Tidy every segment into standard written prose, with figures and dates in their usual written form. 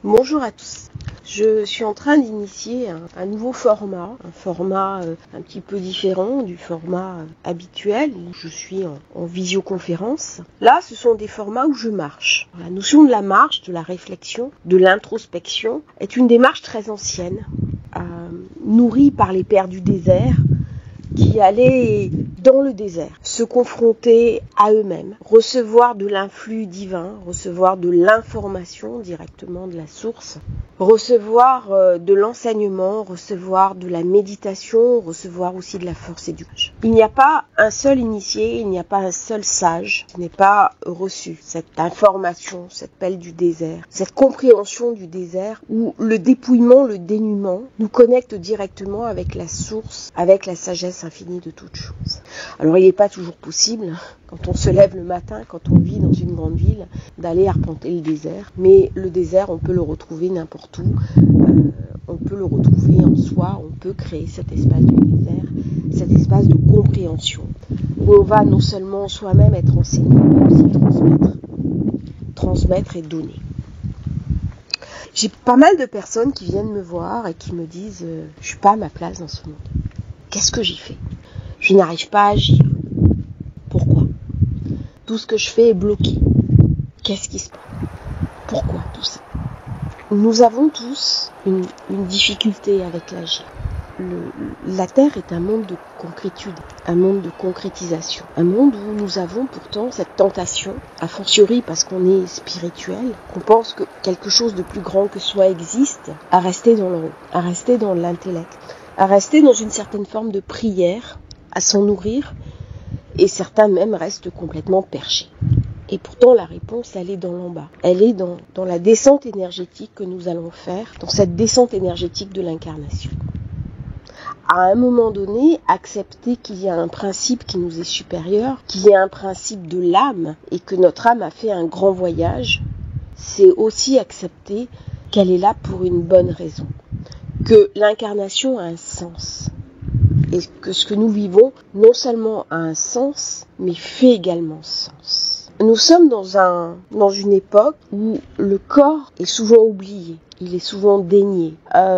Bonjour à tous. Je suis en train d'initier un nouveau format, un format un petit peu différent du format habituel où je suis en visioconférence. Là, ce sont des formats où je marche. La notion de la marche, de la réflexion, de l'introspection est une démarche très ancienne, nourrie par les pères du désert, qui allaient dans le désert, se confronter à eux-mêmes, recevoir de l'influx divin, recevoir de l'information directement de la source, recevoir de l'enseignement, recevoir de la méditation, recevoir aussi de la force et du courage. Il n'y a pas un seul initié, il n'y a pas un seul sage qui n'ait pas reçu cette information, cette pelle du désert, cette compréhension du désert où le dépouillement, le dénuement nous connecte directement avec la source, avec la sagesse infinie de toutes choses. Alors il n'est pas toujours possible, quand on se lève le matin, quand on vit dans une grande ville, d'aller arpenter le désert. Mais le désert, on peut le retrouver n'importe où. On peut le retrouver en soi. On peut créer cet espace du désert, cet espace de compréhension, où on va non seulement soi-même être enseigné, mais aussi transmettre et donner. J'ai pas mal de personnes qui viennent me voir et qui me disent « Je suis pas à ma place dans ce monde. Qu'est-ce que j'y fais ? Je n'arrive pas à agir. Pourquoi ? Tout ce que je fais est bloqué. Qu'est-ce qui se passe ? Pourquoi tout ça ? » Nous avons tous une difficulté avec l'agir. La Terre est un monde de concrétude, un monde de concrétisation, un monde où nous avons pourtant cette tentation, a fortiori parce qu'on est spirituel, qu'on pense que quelque chose de plus grand que soi existe, à rester dans le haut, à rester dans l'intellect, à rester dans une certaine forme de prière, à s'en nourrir, et certains même restent complètement perchés. Et pourtant, la réponse, elle est dans l'en bas. Elle est dans la descente énergétique que nous allons faire, dans cette descente énergétique de l'incarnation. À un moment donné, accepter qu'il y a un principe qui nous est supérieur, qu'il y a un principe de l'âme, et que notre âme a fait un grand voyage, c'est aussi accepter qu'elle est là pour une bonne raison. Que l'incarnation a un sens. Et que ce que nous vivons, non seulement a un sens, mais fait également sens. Nous sommes dans une époque où le corps est souvent oublié, il est souvent dénié.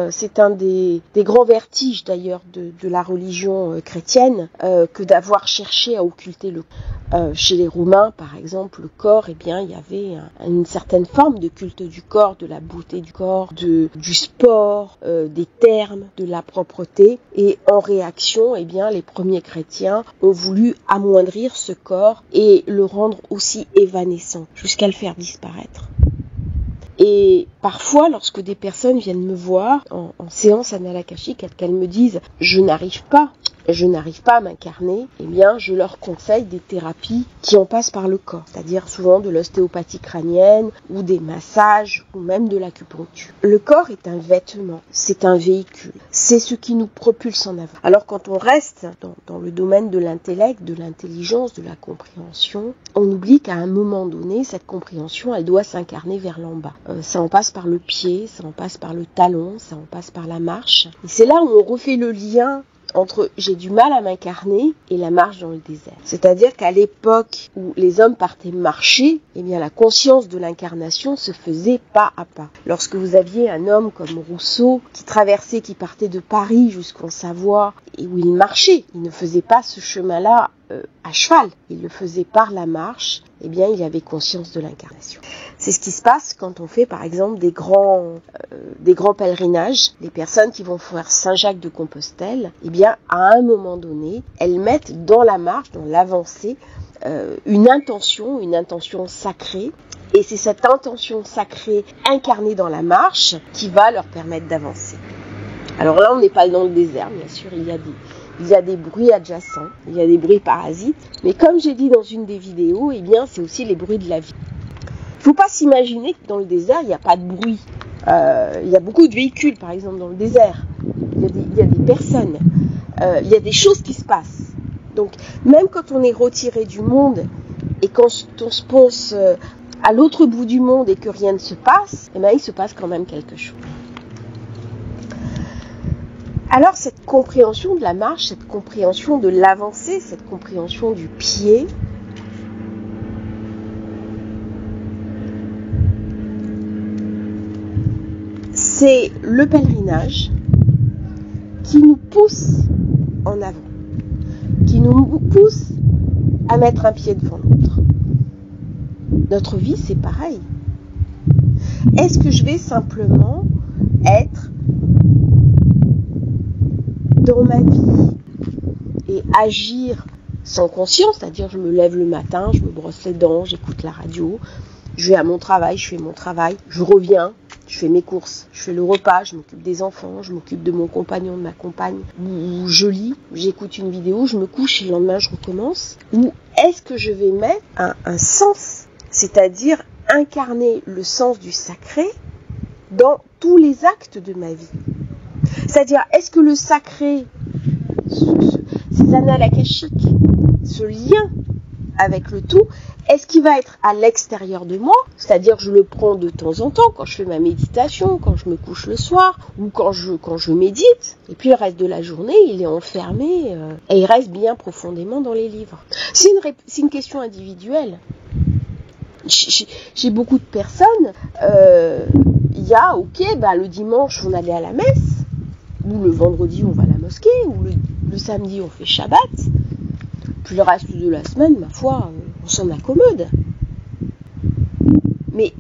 C'est un des grands vertiges d'ailleurs de la religion chrétienne que d'avoir cherché à occulter le corps. Chez les Romains, par exemple, le corps, il y avait une certaine forme de culte du corps, de la beauté du corps, du sport, des termes, de la propreté. Et en réaction, les premiers chrétiens ont voulu amoindrir ce corps et le rendre aussi évanescent, jusqu'à le faire disparaître. Et parfois, lorsque des personnes viennent me voir en séance anal-akashique, qu'elles me disent « je n'arrive pas à m'incarner », je leur conseille des thérapies qui en passent par le corps, c'est-à-dire souvent de l'ostéopathie crânienne ou des massages ou même de l'acupuncture. Le corps est un vêtement, c'est un véhicule, c'est ce qui nous propulse en avant. Alors quand on reste dans le domaine de l'intellect, de l'intelligence, de la compréhension, on oublie qu'à un moment donné, cette compréhension, elle doit s'incarner vers l'en bas. Ça en passe par le pied, ça en passe par le talon, ça en passe par la marche. Et c'est là où on refait le lien entre j'ai du mal à m'incarner et la marche dans le désert. C'est-à-dire qu'à l'époque où les hommes partaient marcher, la conscience de l'incarnation se faisait pas à pas. Lorsque vous aviez un homme comme Rousseau qui partait de Paris jusqu'en Savoie et où il marchait, il ne faisait pas ce chemin-là à cheval, il le faisait par la marche, il avait conscience de l'incarnation. C'est ce qui se passe quand on fait par exemple des grands pèlerinages. Les personnes qui vont faire Saint-Jacques-de-Compostelle, à un moment donné, elles mettent dans la marche, dans l'avancée, une intention sacrée. Et c'est cette intention sacrée incarnée dans la marche qui va leur permettre d'avancer. Alors là, on n'est pas dans le désert, bien sûr, il y a des bruits adjacents, il y a des bruits parasites. Mais comme j'ai dit dans une des vidéos, c'est aussi les bruits de la vie. Il ne faut pas s'imaginer que dans le désert, il n'y a pas de bruit. Il y a beaucoup de véhicules, par exemple, dans le désert. Il y a des personnes. Il y a des choses qui se passent. Donc, même quand on est retiré du monde et quand on se pense à l'autre bout du monde et que rien ne se passe, il se passe quand même quelque chose. Alors, cette compréhension de la marche, cette compréhension de l'avancée, cette compréhension du pied, C'est le pèlerinage qui nous pousse en avant, qui nous pousse à mettre un pied devant l'autre. Notre vie, c'est pareil. Est-ce que je vais simplement être dans ma vie et agir sans conscience, c'est-à-dire je me lève le matin, je me brosse les dents, j'écoute la radio, je vais à mon travail, je fais mon travail, je reviens, je fais mes courses, je fais le repas, je m'occupe des enfants, je m'occupe de mon compagnon, de ma compagne, ou je lis, j'écoute une vidéo, je me couche et le lendemain je recommence. Ou est-ce que je vais mettre un sens, c'est-à-dire incarner le sens du sacré dans tous les actes de ma vie? C'est-à-dire, est-ce que le sacré, ces annales akashiques, ce lien avec le tout, est-ce qu'il va être à l'extérieur de moi? C'est-à-dire, je le prends de temps en temps, quand je fais ma méditation, quand je me couche le soir, ou quand je médite. Et puis, le reste de la journée, il est enfermé, et il reste bien profondément dans les livres. C'est une question individuelle. Chez beaucoup de personnes, il y a, le dimanche, on allait à la messe, ou le vendredi, on va à la mosquée, ou le samedi, on fait Shabbat. Puis le reste de la semaine, ma foi, on s'en accommode. Mais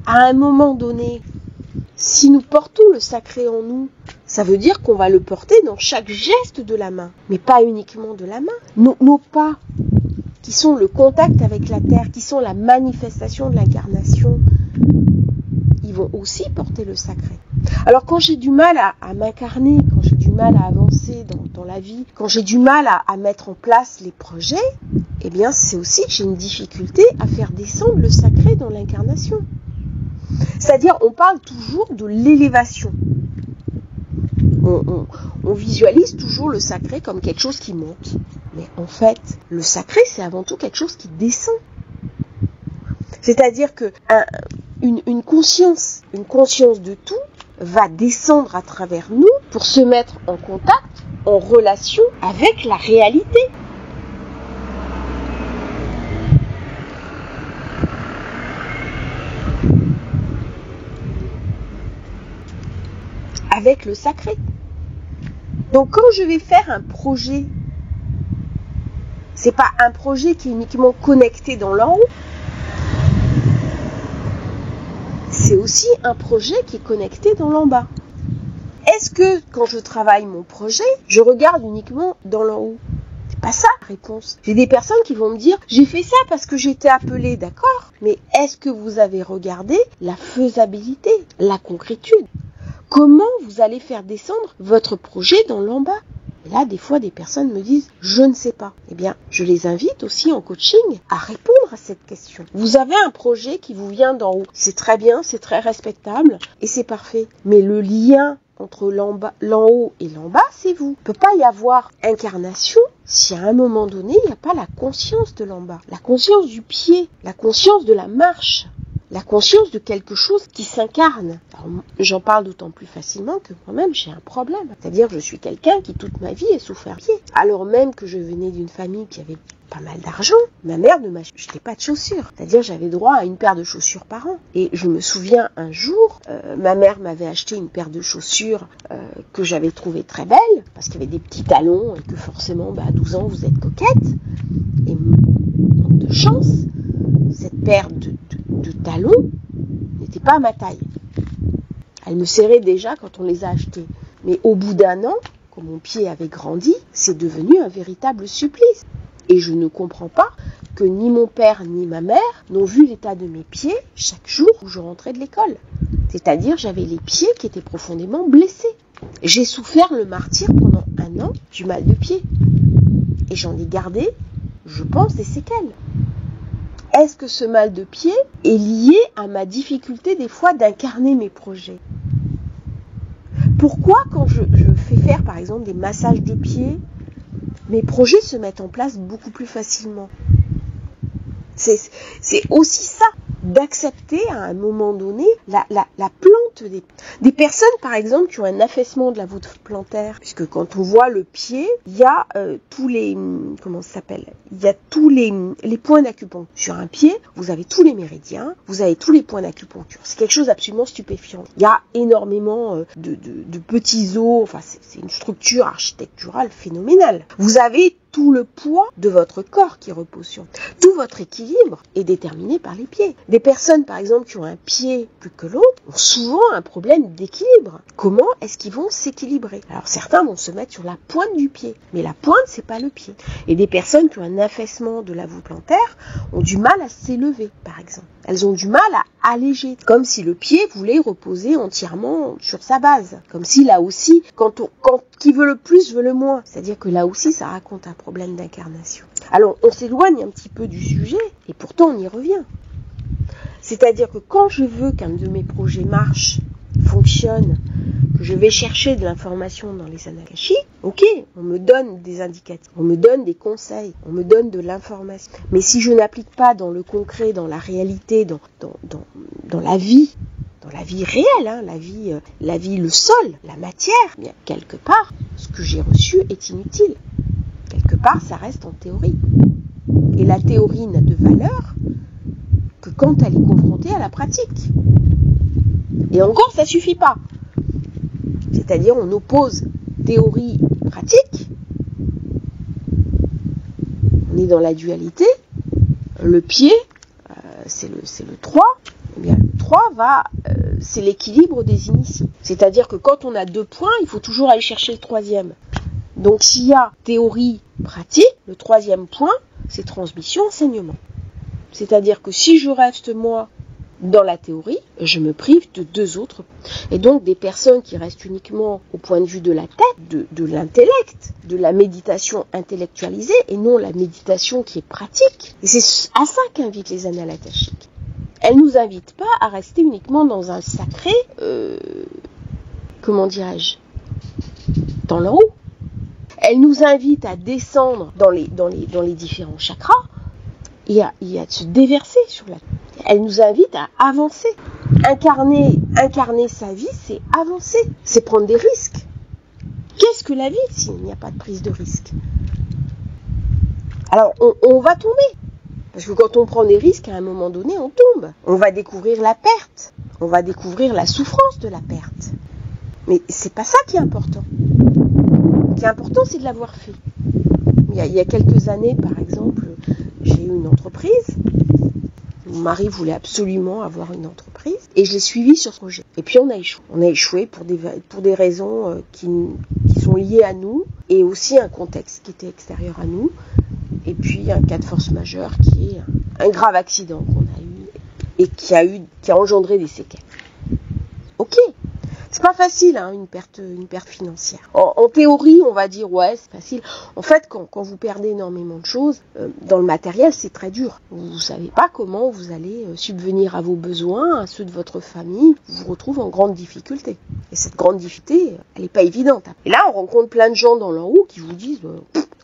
à un moment donné, si nous portons le sacré en nous, ça veut dire qu'on va le porter dans chaque geste de la main, mais pas uniquement de la main. Nos pas, qui sont le contact avec la terre, qui sont la manifestation de l'incarnation, ils vont aussi porter le sacré. Alors quand j'ai du mal à m'incarner, quand j'ai du mal à avancer dans la vie, quand j'ai du mal à mettre en place les projets, eh bien c'est aussi que j'ai une difficulté à faire descendre le sacré dans l'incarnation. C'est-à-dire, on parle toujours de l'élévation. On visualise toujours le sacré comme quelque chose qui monte. Mais en fait, le sacré, c'est avant tout quelque chose qui descend. C'est-à-dire que une conscience de tout va descendre à travers nous pour se mettre en contact, en relation avec la réalité. Avec le sacré. Donc quand je vais faire un projet, c'est pas un projet qui est uniquement connecté dans l'en haut, c'est aussi un projet qui est connecté dans l'en bas. Est-ce que quand je travaille mon projet, je regarde uniquement dans l'en haut? C'est pas ça la réponse. J'ai des personnes qui vont me dire, j'ai fait ça parce que j'étais appelée, d'accord, mais est-ce que vous avez regardé la faisabilité, la concrétude? Comment vous allez faire descendre votre projet dans l'en bas? Et là, des fois, des personnes me disent « je ne sais pas ». Eh bien, je les invite aussi en coaching à répondre à cette question. Vous avez un projet qui vous vient d'en haut. C'est très bien, c'est très respectable et c'est parfait. Mais le lien entre l'en haut et l'en bas, c'est vous. Il ne peut pas y avoir incarnation si à un moment donné, il n'y a pas la conscience de l'en bas. La conscience du pied, la conscience de la marche. La conscience de quelque chose qui s'incarne. Alors, j'en parle d'autant plus facilement que moi-même j'ai un problème. C'est-à-dire que je suis quelqu'un qui toute ma vie a souffert pied. Alors même que je venais d'une famille qui avait pas mal d'argent, ma mère ne m'achetait pas de chaussures. C'est-à-dire que j'avais droit à une paire de chaussures par an. Et je me souviens un jour, ma mère m'avait acheté une paire de chaussures que j'avais trouvée très belle, parce qu'il y avait des petits talons et que forcément à 12 ans vous êtes coquette. Et manque de chance, cette paire de talons n'était pas à ma taille. Elle me serrait déjà quand on les a achetés. Mais au bout d'un an, quand mon pied avait grandi, c'est devenu un véritable supplice. Et je ne comprends pas que ni mon père ni ma mère n'ont vu l'état de mes pieds chaque jour où je rentrais de l'école. C'est-à-dire, j'avais les pieds qui étaient profondément blessés. J'ai souffert le martyre pendant 1 an du mal de pied. Et j'en ai gardé, je pense, des séquelles. Est-ce que ce mal de pied est lié à ma difficulté des fois d'incarner mes projets? Pourquoi quand je fais faire par exemple des massages de pieds, mes projets se mettent en place beaucoup plus facilement? C'est aussi ça. d'accepter à un moment donné la plante des personnes, par exemple, qui ont un affaissement de la voûte plantaire, puisque quand on voit le pied, il y a tous les points d'acupuncture. Sur un pied, vous avez tous les méridiens, vous avez tous les points d'acupuncture. C'est quelque chose d'absolument stupéfiant. Il y a énormément de petits os, enfin c'est une structure architecturale phénoménale. Vous avez tout le poids de votre corps qui repose sur. Tout votre équilibre est déterminé par les pieds. Des personnes, par exemple, qui ont un pied plus que l'autre, ont souvent un problème d'équilibre. Comment est-ce qu'ils vont s'équilibrer? Alors certains vont se mettre sur la pointe du pied, mais la pointe, c'est pas le pied. Et des personnes qui ont un affaissement de la voûte plantaire ont du mal à s'élever, par exemple. Elles ont du mal à alléger, comme si le pied voulait reposer entièrement sur sa base. Comme si là aussi, quand qui veut le plus veut le moins. C'est-à-dire que là aussi, ça raconte un problème d'incarnation. Alors, on s'éloigne un petit peu du sujet, et pourtant on y revient. C'est-à-dire que quand je veux qu'un de mes projets marche, fonctionne, que je vais chercher de l'information dans les annales akashiques, ok, on me donne des indicatifs, on me donne des conseils, on me donne de l'information. Mais si je n'applique pas dans le concret, dans la réalité, dans la vie réelle, hein, la vie, le sol, la matière, bien, quelque part, ce que j'ai reçu est inutile. Quelque part, ça reste en théorie. Et la théorie n'a de valeur que quand elle est confrontée à la pratique. Et encore, ça suffit pas. C'est-à-dire, on oppose théorie pratique. On est dans la dualité. Le pied, c'est le 3. Eh bien, le 3 c'est l'équilibre des initiés. C'est-à-dire que quand on a 2 points, il faut toujours aller chercher le 3e. Donc, s'il y a théorie pratique, le 3e point, c'est transmission, enseignement. C'est-à-dire que si je reste, moi, dans la théorie, je me prive de 2 autres. Et donc, des personnes qui restent uniquement au point de vue de la tête, de l'intellect, de la méditation intellectualisée, et non la méditation qui est pratique. Et c'est à ça qu'invitent les annales akashiques. Elles ne nous invitent pas à rester uniquement dans un sacré, dans le haut. Elles nous invitent à descendre dans les différents chakras et à se déverser sur la terre. Elle nous invite à avancer. Incarner sa vie, c'est avancer, c'est prendre des risques. Qu'est-ce que la vie s'il n'y a pas de prise de risque? Alors, on va tomber. Parce que quand on prend des risques, à un moment donné, on tombe. On va découvrir la perte. On va découvrir la souffrance de la perte. Mais c'est pas ça qui est important. Ce qui est important, c'est de l'avoir fait. Il y a quelques années, par exemple, j'ai eu une entreprise. Mon mari voulait absolument avoir une entreprise et je l'ai suivi sur ce projet. Et puis on a échoué. On a échoué pour des raisons qui sont liées à nous et aussi un contexte qui était extérieur à nous. Et puis un cas de force majeure qui est un grave accident qu'on a eu et qui a engendré des séquelles. Ok. C'est pas facile, hein, une perte financière. En théorie, on va dire, ouais, c'est facile. En fait, quand vous perdez énormément de choses, dans le matériel, c'est très dur. Vous savez pas comment vous allez subvenir à vos besoins, à ceux de votre famille. Vous vous retrouvez en grande difficulté. Et cette grande difficulté, elle est pas évidente. Et là, on rencontre plein de gens dans leur roue qui vous disent,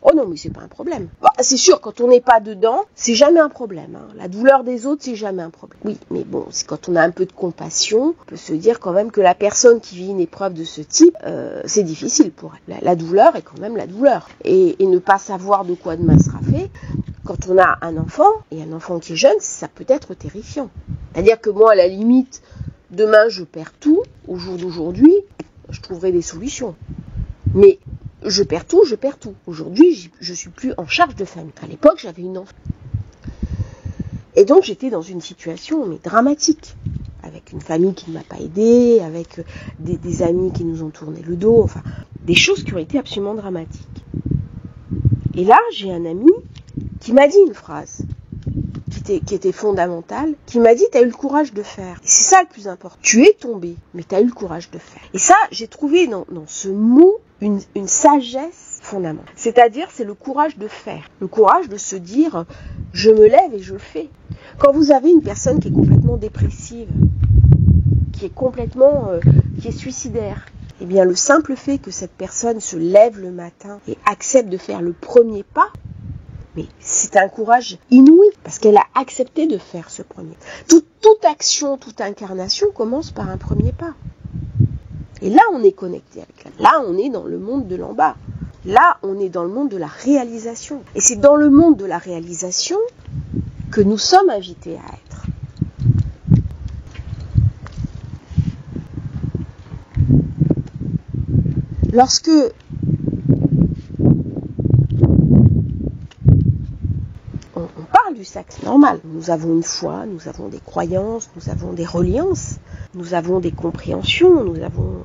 oh non, mais c'est pas un problème. Bah, c'est sûr, quand on n'est pas dedans, c'est jamais un problème. Hein. La douleur des autres, c'est jamais un problème. Oui, mais bon, c'est quand on a un peu de compassion, on peut se dire quand même que la personne qui vit une épreuve de ce type, c'est difficile pour elle. La douleur est quand même la douleur. Et ne pas savoir de quoi demain sera fait, quand on a un enfant, et un enfant qui est jeune, ça peut être terrifiant. C'est-à-dire que moi, à la limite, demain je perds tout, au jour d'aujourd'hui, je trouverai des solutions. Mais je perds tout. Aujourd'hui, je suis plus en charge de famille. À l'époque, j'avais une enfant. Et donc, j'étais dans une situation dramatique. Avec une famille qui ne m'a pas aidée, avec des amis qui nous ont tourné le dos, enfin, des choses qui ont été absolument dramatiques. Et là, j'ai un ami qui m'a dit une phrase qui était fondamentale, qui m'a dit, t'as eu le courage de faire. Et c'est ça le plus important. Tu es tombé, mais t'as eu le courage de faire. Et ça, j'ai trouvé dans ce mot une sagesse fondamentale. C'est-à-dire, c'est le courage de faire. Le courage de se dire, je me lève et je le fais. Quand vous avez une personne qui est complètement dépressive, qui est suicidaire, eh bien, le simple fait que cette personne se lève le matin et accepte de faire le premier pas, Mais c'est un courage inouï, parce qu'elle a accepté de faire ce premier. Toute action, toute incarnation commence par un premier pas. Et là, on est connecté avec elle. Là, on est dans le monde de l'en bas. Là, on est dans le monde de la réalisation. Et c'est dans le monde de la réalisation que nous sommes invités à être. Lorsque on parle du sexe normal, nous avons une foi, nous avons des croyances, nous avons des reliances, nous avons des compréhensions, nous avons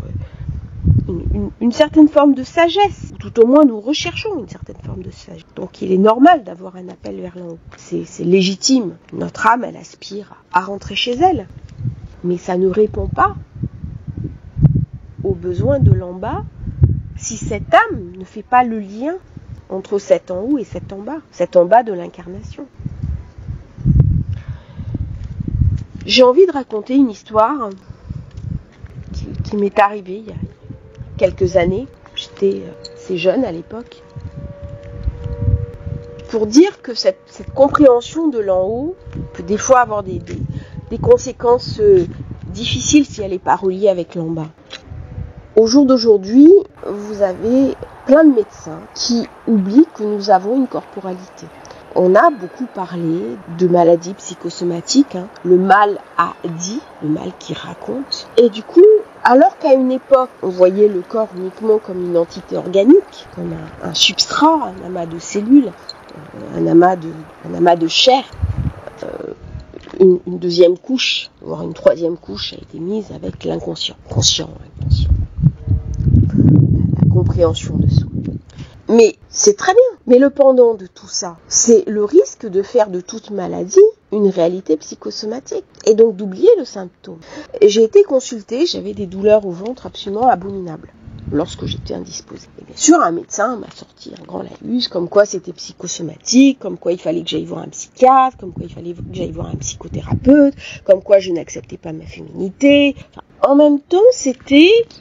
une certaine forme de sagesse, tout au moins nous recherchons une certaine forme de sagesse. Donc il est normal d'avoir un appel vers l'en haut. C'est légitime. Notre âme, elle aspire à rentrer chez elle. Mais ça ne répond pas aux besoins de l'en bas si cette âme ne fait pas le lien entre cet en haut et cet en bas de l'incarnation. J'ai envie de raconter une histoire qui m'est arrivée il y a quelques années. J'étais assez jeune à l'époque. Pour dire que cette compréhension de l'en haut peut des fois avoir des conséquences difficiles si elle n'est pas reliée avec l'en bas. Au jour d'aujourd'hui, vous avez plein de médecins qui oublient que nous avons une corporalité. On a beaucoup parlé de maladies psychosomatiques, le mal a dit, le mal qui raconte. Et du coup, alors qu'à une époque, on voyait le corps uniquement comme une entité organique, comme un substrat, un amas de cellules, un amas de chair, une deuxième couche, voire une troisième couche a été mise avec l'inconscient. Inconscient. La compréhension de soi. Mais c'est très bien. Mais le pendant de tout ça, c'est le risque de faire de toute maladie une réalité psychosomatique et donc d'oublier le symptôme. J'ai été consultée, j'avais des douleurs au ventre absolument abominables lorsque j'étais indisposée. Et bien sûr, un médecin m'a sorti un grand laïus, comme quoi c'était psychosomatique, comme quoi il fallait que j'aille voir un psychiatre, comme quoi il fallait que j'aille voir un psychothérapeute, comme quoi je n'acceptais pas ma féminité. Enfin, en même temps,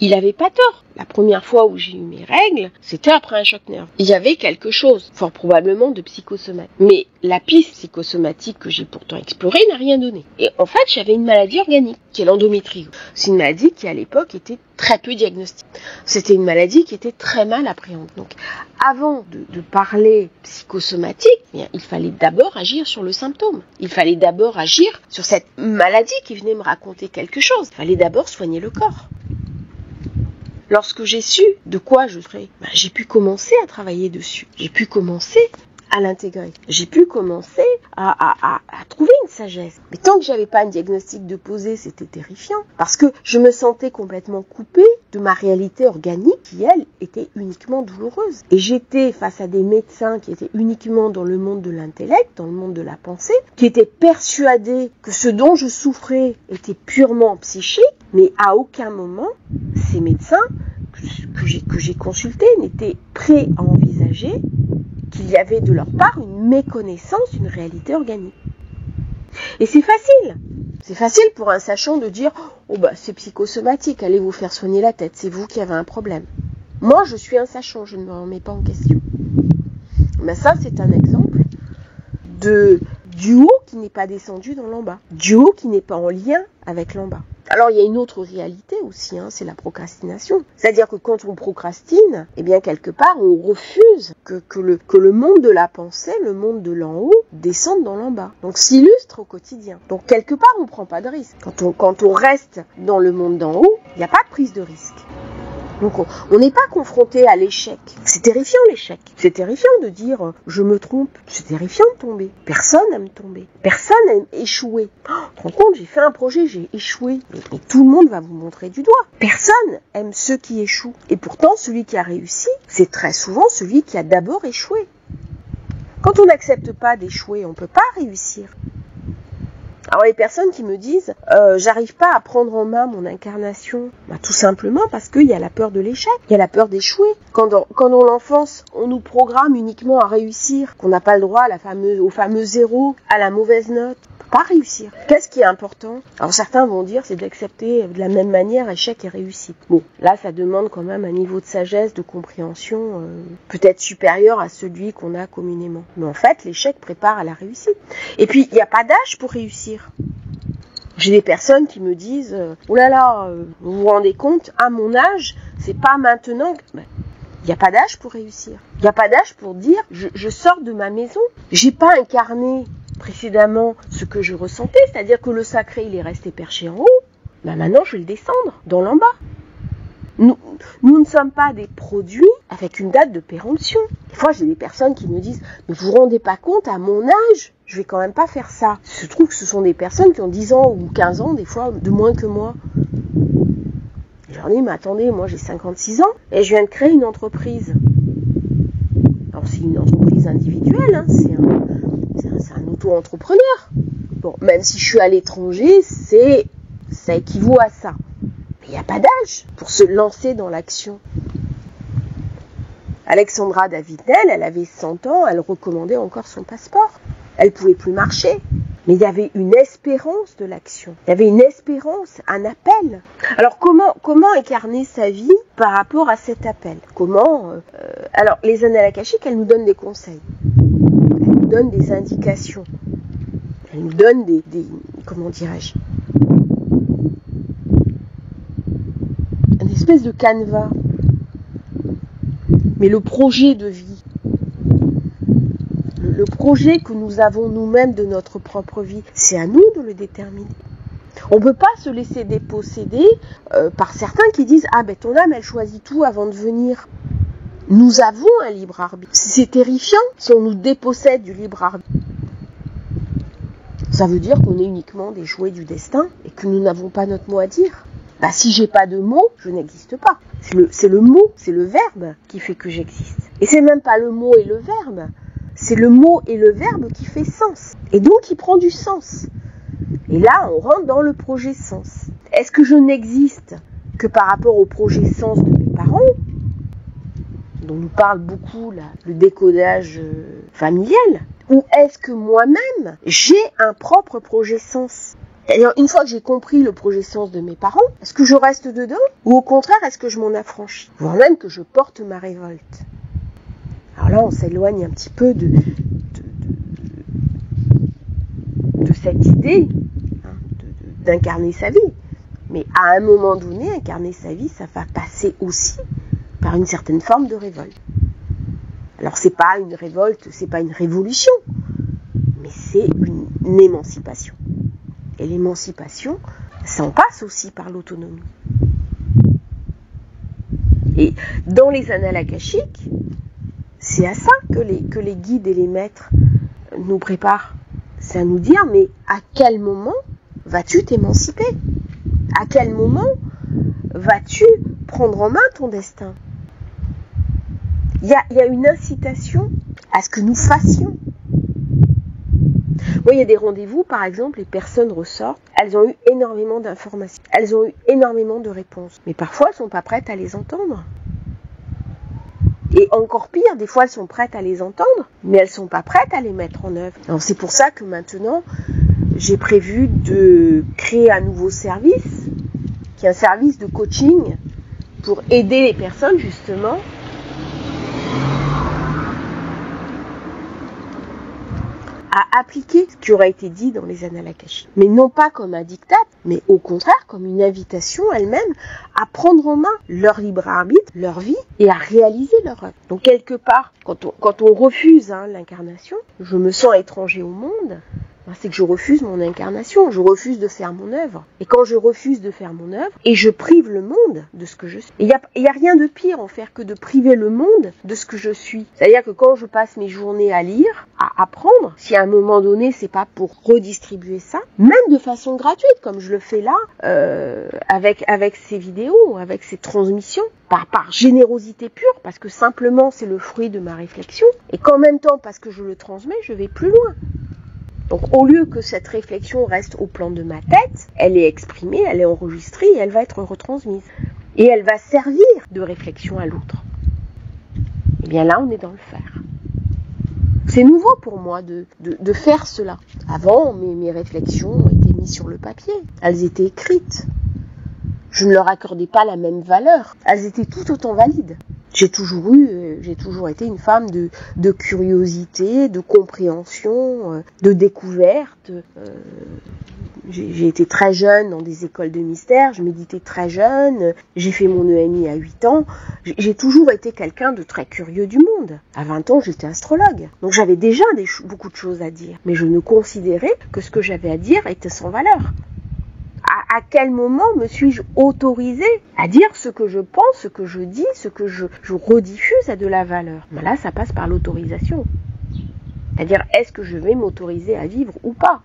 il avait pas tort. La première fois où j'ai eu mes règles, c'était après un choc nerveux. Il y avait quelque chose, fort probablement de psychosomatique. Mais la piste psychosomatique que j'ai pourtant explorée n'a rien donné. Et en fait, j'avais une maladie organique, qui est l'endométriose. C'est une maladie qui, à l'époque, était très peu diagnostiquée. C'était une maladie qui était très mal appréhendée. Donc, avant de parler psychosomatique, eh bien, il fallait d'abord agir sur le symptôme. Il fallait d'abord agir sur cette maladie qui venait me raconter quelque chose. Il fallait d'abord soigner le corps. Lorsque j'ai su de quoi je ferais, j'ai pu commencer à travailler dessus. J'ai pu commencer à l'intégrer. J'ai pu commencer à trouver une sagesse. Mais tant que j'avais pas un diagnostic de poser, c'était terrifiant. Parce que je me sentais complètement coupée de ma réalité organique qui, elle, était uniquement douloureuse. Et j'étais face à des médecins qui étaient uniquement dans le monde de l'intellect, dans le monde de la pensée, qui étaient persuadés que ce dont je souffrais était purement psychique, mais à aucun moment, ces médecins que j'ai consultés n'étaient prêts à envisager qu'il y avait de leur part une méconnaissance d'une réalité organique. Et c'est facile. C'est facile pour un sachant de dire « Oh c'est psychosomatique, allez vous faire soigner la tête, c'est vous qui avez un problème. » Moi, je suis un sachant, je ne me remets pas en question. Mais ça, c'est un exemple du haut qui n'est pas descendu dans l'en bas. Du haut qui n'est pas en lien avec l'en bas. Alors, il y a une autre réalité aussi, c'est la procrastination. C'est-à-dire que quand on procrastine, eh bien, quelque part, on refuse que le monde de la pensée, le monde de l'en haut, descende dans l'en bas. Donc, s'illustre au quotidien. Donc, quelque part, on ne prend pas de risque. Quand on reste dans le monde d'en haut, il n'y a pas de prise de risque. Donc on n'est pas confronté à l'échec. C'est terrifiant l'échec. C'est terrifiant de dire je me trompe. C'est terrifiant de tomber. Personne n'aime tomber. Personne n'aime échouer. Tu te rends compte, j'ai fait un projet, j'ai échoué. Mais tout le monde va vous montrer du doigt. Personne aime ceux qui échouent. Et pourtant, celui qui a réussi, c'est très souvent celui qui a d'abord échoué. Quand on n'accepte pas d'échouer, on ne peut pas réussir. Alors les personnes qui me disent j'arrive pas à prendre en main mon incarnation, tout simplement parce qu'il y a la peur de l'échec, il y a la peur d'échouer. Quand dans l'enfance, on nous programme uniquement à réussir, qu'on n'a pas le droit au fameux zéro, à la mauvaise note. pas réussir. Qu'est-ce qui est important? Alors certains vont dire c'est d'accepter de la même manière échec et réussite. Bon, là ça demande quand même un niveau de sagesse, de compréhension peut-être supérieur à celui qu'on a communément. Mais en fait, l'échec prépare à la réussite. Et puis, il n'y a pas d'âge pour réussir. J'ai des personnes qui me disent « Oh là là, vous vous rendez compte, à mon âge, c'est pas maintenant que... » Il n'y a pas d'âge pour réussir. Il n'y a pas d'âge pour dire je sors de ma maison. J'ai pas incarné précédemment ce que je ressentais, c'est-à-dire que le sacré, il est resté perché en haut. Maintenant, je vais le descendre dans l'en bas. Nous ne sommes pas des produits avec une date de péremption. Des fois, j'ai des personnes qui me disent « Mais vous vous rendez pas compte, à mon âge, je vais quand même pas faire ça. » Je trouve que ce sont des personnes qui ont 10 ans ou 15 ans, des fois, de moins que moi. Je leur dis « Mais attendez, moi j'ai 56 ans et je viens de créer une entreprise. » Alors, c'est une entreprise individuelle, hein, c'est un auto-entrepreneur. Bon, même si je suis à l'étranger, ça équivaut à ça. Il n'y a pas d'âge pour se lancer dans l'action. Alexandra David-Nel, elle avait 100 ans, elle recommandait encore son passeport. Elle ne pouvait plus marcher. Mais il y avait une espérance de l'action. Il y avait une espérance, un appel. Alors comment incarner sa vie par rapport à cet appel? Alors les annales akashiques, elles nous donnent des conseils. Elles nous donnent des indications. Elles nous donnent des comment dirais-je, une espèce de canevas. Mais le projet de vie, le projet que nous avons nous-mêmes de notre propre vie, c'est à nous de le déterminer. On ne peut pas se laisser déposséder par certains qui disent « Ah ben ton âme, elle choisit tout avant de venir ». Nous avons un libre arbitre. C'est terrifiant si on nous dépossède du libre arbitre. Ça veut dire qu'on est uniquement des jouets du destin et que nous n'avons pas notre mot à dire. Bah, si j'ai pas de mots, je n'existe pas. C'est le mot, c'est le verbe qui fait que j'existe. Et c'est même pas le mot et le verbe, c'est le mot et le verbe qui fait sens. Et donc, il prend du sens. Et là, on rentre dans le projet sens. Est-ce que je n'existe que par rapport au projet sens de mes parents, dont nous parle beaucoup là, le décodage familial, ou est-ce que moi-même, j'ai un propre projet sens? C'est-à-dire, une fois que j'ai compris le projet sens de mes parents, est-ce que je reste dedans? Ou au contraire, est-ce que je m'en affranchis? Voire même que je porte ma révolte. Alors là, on s'éloigne un petit peu de cette idée d'incarner sa vie. Mais à un moment donné, incarner sa vie, ça va passer aussi par une certaine forme de révolte. Alors, c'est pas une révolte, c'est pas une révolution, mais c'est une émancipation. Et l'émancipation, ça en passe aussi par l'autonomie. Et dans les annales akashiques, c'est à ça que les guides et les maîtres nous préparent. C'est à nous dire, mais à quel moment vas-tu t'émanciper? À quel moment vas-tu prendre en main ton destin? Il y a une incitation à ce que nous fassions. Moi, il y a des rendez-vous, par exemple, les personnes ressortent, elles ont eu énormément d'informations, elles ont eu énormément de réponses, mais parfois elles ne sont pas prêtes à les entendre. Et encore pire, des fois elles sont prêtes à les entendre, mais elles ne sont pas prêtes à les mettre en œuvre. Alors c'est pour ça que maintenant, j'ai prévu de créer un nouveau service, qui est un service de coaching, pour aider les personnes justement à appliquer ce qui aurait été dit dans les annales akashiques. Mais non pas comme un diktat, mais au contraire comme une invitation elle-même à prendre en main leur libre arbitre, leur vie, et à réaliser leur œuvre. Donc quelque part, quand on refuse l'incarnation, je me sens étranger au monde, c'est que je refuse mon incarnation, je refuse de faire mon œuvre. Et quand je refuse de faire mon œuvre, et je prive le monde de ce que je suis. Il y a rien de pire en faire que de priver le monde de ce que je suis. C'est-à-dire que quand je passe mes journées à lire, à apprendre, si à un moment donné c'est pas pour redistribuer ça, même de façon gratuite, comme je le fais là, avec ces vidéos, avec ces transmissions, par générosité pure, parce que simplement c'est le fruit de ma réflexion, et qu'en même temps, parce que je le transmets, je vais plus loin. Donc au lieu que cette réflexion reste au plan de ma tête, elle est exprimée, elle est enregistrée et elle va être retransmise. Et elle va servir de réflexion à l'autre. Et bien là, on est dans le faire. C'est nouveau pour moi de faire cela. Avant, mes réflexions étaient mises sur le papier. Elles étaient écrites. Je ne leur accordais pas la même valeur. Elles étaient tout autant valides. J'ai toujours été une femme de curiosité, de compréhension, de découverte. J'ai été très jeune dans des écoles de mystère, je méditais très jeune, j'ai fait mon EMI à 8 ans. J'ai toujours été quelqu'un de très curieux du monde. À 20 ans, j'étais astrologue. Donc j'avais déjà beaucoup de choses à dire. Mais je ne considérais que ce que j'avais à dire était sans valeur. À quel moment me suis-je autorisée à dire ce que je pense, ce que je dis, ce que je rediffuse a de la valeur? Ben là, ça passe par l'autorisation. C'est-à-dire, est-ce que je vais m'autoriser à vivre ou pas?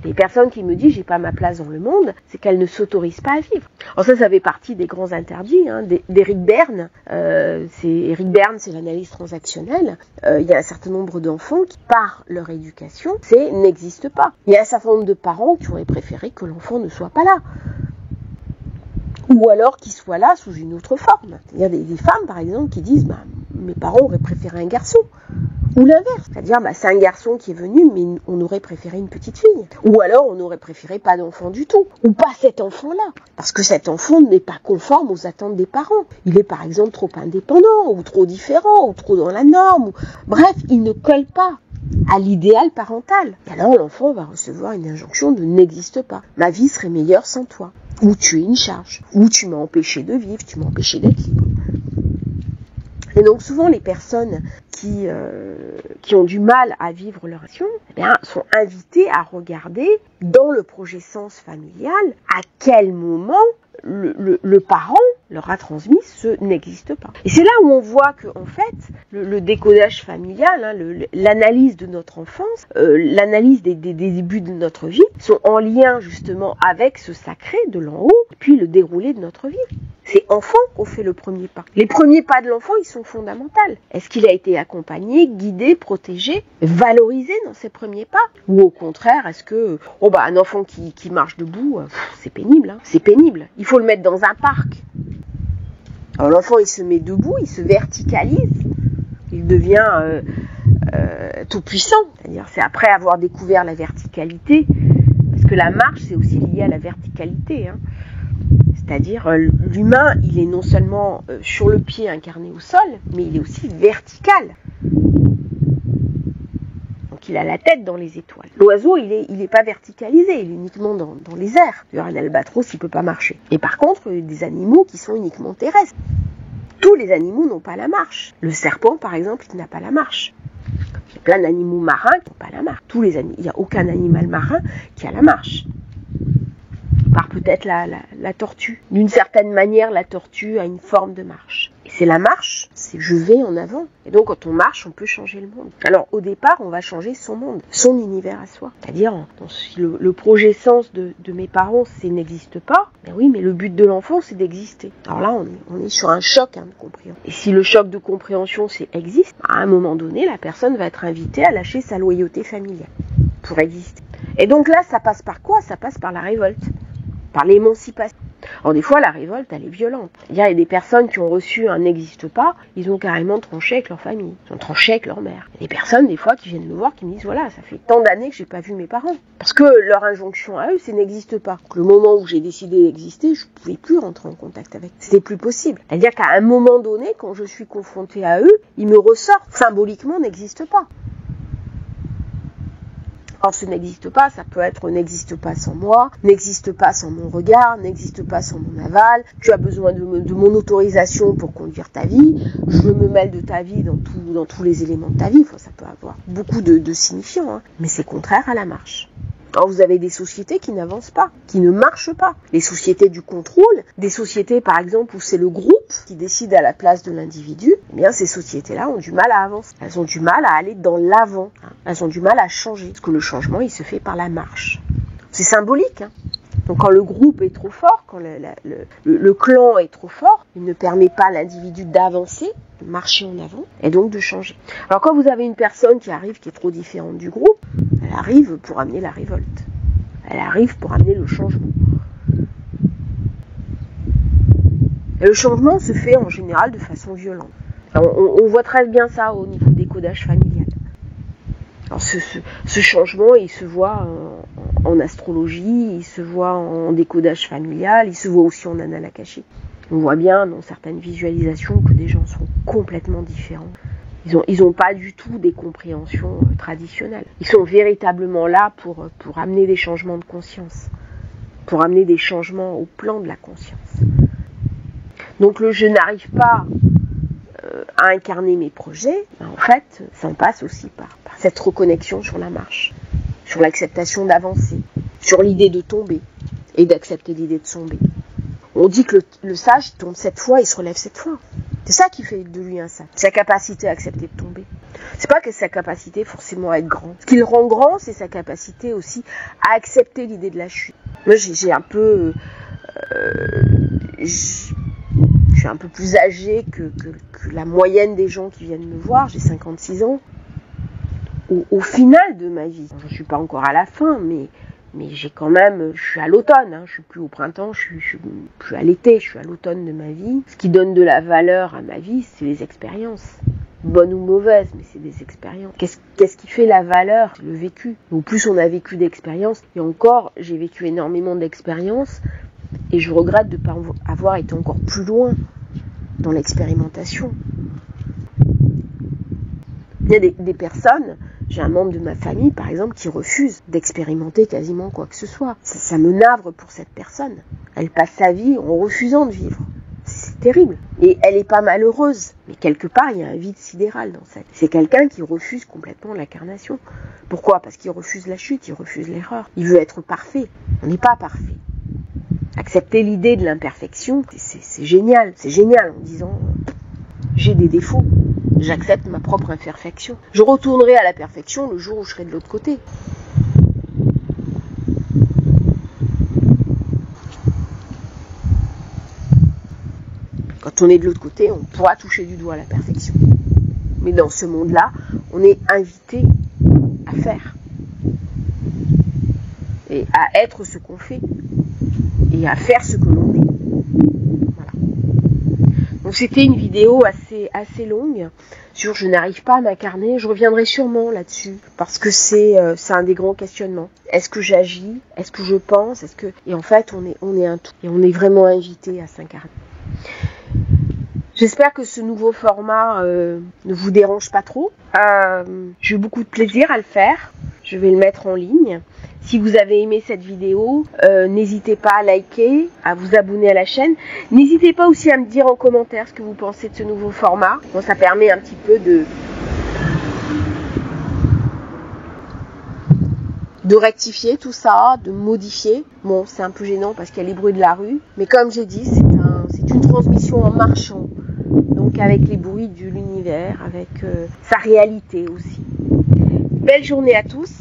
Les personnes qui me disent j'ai pas ma place dans le monde, c'est qu'elles ne s'autorisent pas à vivre. Alors ça fait partie des grands interdits d'Eric Berne. Eric Berne, c'est l'analyse transactionnelle. Il y a un certain nombre d'enfants qui, par leur éducation, n'existent pas. Il y a un certain nombre de parents qui auraient préféré que l'enfant ne soit pas là. Ou alors qu'il soit là sous une autre forme. Il y a des femmes, par exemple, qui disent mes parents auraient préféré un garçon. Ou l'inverse, c'est-à-dire c'est un garçon qui est venu, mais on aurait préféré une petite fille. Ou alors on aurait préféré pas d'enfant du tout. Ou pas cet enfant-là, parce que cet enfant n'est pas conforme aux attentes des parents. Il est par exemple trop indépendant, ou trop différent, ou trop dans la norme. Bref, il ne colle pas à l'idéal parental. Et alors l'enfant va recevoir une injonction de n'existe pas. Ma vie serait meilleure sans toi. Ou tu es une charge. Ou tu m'as empêché de vivre, tu m'as empêché d'être libre. Et donc souvent les personnes qui ont du mal à vivre leur action, sont invitées à regarder dans le projet sens familial à quel moment le parent leur a transmis ce n'existe pas. Et c'est là où on voit que en fait le décodage familial, l'analyse de notre enfance, l'analyse des débuts de notre vie sont en lien justement avec ce sacré de l'en haut et puis le déroulé de notre vie. C'est enfant qu'on fait le premier pas. Les premiers pas de l'enfant, ils sont fondamentaux. Est-ce qu'il a été accompagné, guidé, protégé, valorisé dans ses premiers pas? Ou au contraire, est-ce que un enfant qui marche debout, c'est pénible, c'est pénible. Il faut le mettre dans un parc. Alors l'enfant, il se met debout, il se verticalise, il devient tout puissant. C'est-à-dire, c'est après avoir découvert la verticalité, parce que la marche, c'est aussi lié à la verticalité. C'est-à-dire, l'humain, il est non seulement sur le pied incarné au sol, mais il est aussi vertical. Donc il a la tête dans les étoiles. L'oiseau, il est pas verticalisé, il est uniquement dans les airs. D'ailleurs, un albatros, il peut pas marcher. Et par contre, des animaux qui sont uniquement terrestres. Tous les animaux n'ont pas la marche. Le serpent, par exemple, il n'a pas la marche. Il y a plein d'animaux marins qui n'ont pas la marche. Il n'y a aucun animal marin qui a la marche. Par peut-être la tortue. D'une certaine manière, la tortue a une forme de marche. Et c'est la marche, c'est je vais en avant. Et donc quand on marche, on peut changer le monde. Alors au départ, on va changer son monde, son univers à soi. C'est-à-dire, le projet sens de mes parents, c'est n'existe pas. Ben oui, mais le but de l'enfant, c'est d'exister. Alors là, on est sur un choc de compréhension. Et si le choc de compréhension, c'est existe, à un moment donné, la personne va être invitée à lâcher sa loyauté familiale pour exister. Et donc là, ça passe par quoi? Ça passe par la révolte. Par l'émancipation. Alors des fois, la révolte, elle est violente. Il y a des personnes qui ont reçu un n'existe pas, ils ont carrément tranché avec leur famille, ils ont tranché avec leur mère. Il y a des personnes, des fois, qui viennent me voir, qui me disent, voilà, ça fait tant d'années que j'ai pas vu mes parents. Parce que leur injonction à eux, c'est n'existe pas. Donc, le moment où j'ai décidé d'exister, je pouvais plus rentrer en contact avec eux. C'était plus possible. C'est-à-dire qu'à un moment donné, quand je suis confrontée à eux, ils me ressortent, symboliquement, n'existe pas. Or, ce n'existe pas, ça peut être n'existe pas sans moi, n'existe pas sans mon regard, n'existe pas sans mon aval, tu as besoin de mon autorisation pour conduire ta vie, je me mêle de ta vie dans tous les éléments de ta vie, enfin, ça peut avoir beaucoup de signifiants, mais c'est contraire à la marche. Alors vous avez des sociétés qui n'avancent pas, qui ne marchent pas. Les sociétés du contrôle, des sociétés par exemple où c'est le groupe qui décide à la place de l'individu, eh bien ces sociétés-là ont du mal à avancer. Elles ont du mal à aller dans l'avant. Elles ont du mal à changer. Parce que le changement, il se fait par la marche. C'est symbolique. Donc quand le groupe est trop fort, quand le clan est trop fort, il ne permet pas à l'individu d'avancer, de marcher en avant, et donc de changer. Alors quand vous avez une personne qui arrive, qui est trop différente du groupe, elle arrive pour amener la révolte. Elle arrive pour amener le changement. Et le changement se fait en général de façon violente. Alors, on voit très bien ça au niveau des codages familiales. ce changement, il se voit en astrologie, il se voit en décodage familial, il se voit aussi en annales akashiques. On voit bien dans certaines visualisations que des gens sont complètement différents. Ils ont pas du tout des compréhensions traditionnelles. Ils sont véritablement là pour amener des changements de conscience, pour amener des changements au plan de la conscience. Donc je n'arrive pas à incarner mes projets, en fait, ça en passe aussi par cette reconnexion sur la marche, sur l'acceptation d'avancer, sur l'idée de tomber et d'accepter l'idée de tomber. On dit que le sage tombe 7 fois et se relève 7 fois. C'est ça qui fait de lui un sage. Sa capacité à accepter de tomber. C'est pas que sa capacité forcément à être grand. Ce qui le rend grand, c'est sa capacité aussi à accepter l'idée de la chute. Moi, j'ai un peu... je suis un peu plus âgée que la moyenne des gens qui viennent me voir. J'ai 56 ans. Au final de ma vie, je ne suis pas encore à la fin, mais j'ai quand même, je suis à l'automne, hein, je suis plus au printemps, je suis à l'été, je suis à l'automne de ma vie. Ce qui donne de la valeur à ma vie, c'est les expériences. Bonnes ou mauvaises, mais c'est des expériences. Qu'est-ce qui fait la valeur? Le vécu. Au plus on a vécu d'expériences, et encore, j'ai vécu énormément d'expériences, et je regrette de ne pas avoir été encore plus loin dans l'expérimentation. Il y a des personnes, j'ai un membre de ma famille par exemple qui refuse d'expérimenter quasiment quoi que ce soit. Ça me navre pour cette personne. Elle passe sa vie en refusant de vivre. C'est terrible. Et elle n'est pas malheureuse. Mais quelque part, il y a un vide sidéral dans ça. C'est quelqu'un qui refuse complètement l'incarnation. Pourquoi? Parce qu'il refuse la chute, il refuse l'erreur. Il veut être parfait. On n'est pas parfait. Accepter l'idée de l'imperfection, c'est génial. C'est génial en disant j'ai des défauts. J'accepte ma propre imperfection. Je retournerai à la perfection le jour où je serai de l'autre côté. Quand on est de l'autre côté, on pourra toucher du doigt la perfection. Mais dans ce monde-là, on est invité à faire. Et à être ce qu'on fait. Et à faire ce que l'on est. Voilà. Donc c'était une vidéo assez longue sur je n'arrive pas à m'incarner. Je reviendrai sûrement là-dessus parce que c'est un des grands questionnements. Est-ce que j'agis? Est-ce que je pense? Et en fait on est un tout et on est vraiment invité à s'incarner. J'espère que ce nouveau format ne vous dérange pas trop. J'ai eu beaucoup de plaisir à le faire. Je vais le mettre en ligne. Si vous avez aimé cette vidéo, n'hésitez pas à liker, à vous abonner à la chaîne. N'hésitez pas aussi à me dire en commentaire ce que vous pensez de ce nouveau format. Bon, ça permet un petit peu de rectifier tout ça, de modifier. Bon, c'est un peu gênant parce qu'il y a les bruits de la rue. Mais comme j'ai dit, c'est une transmission en marchant. Donc avec les bruits de l'univers, avec sa réalité aussi. Belle journée à tous.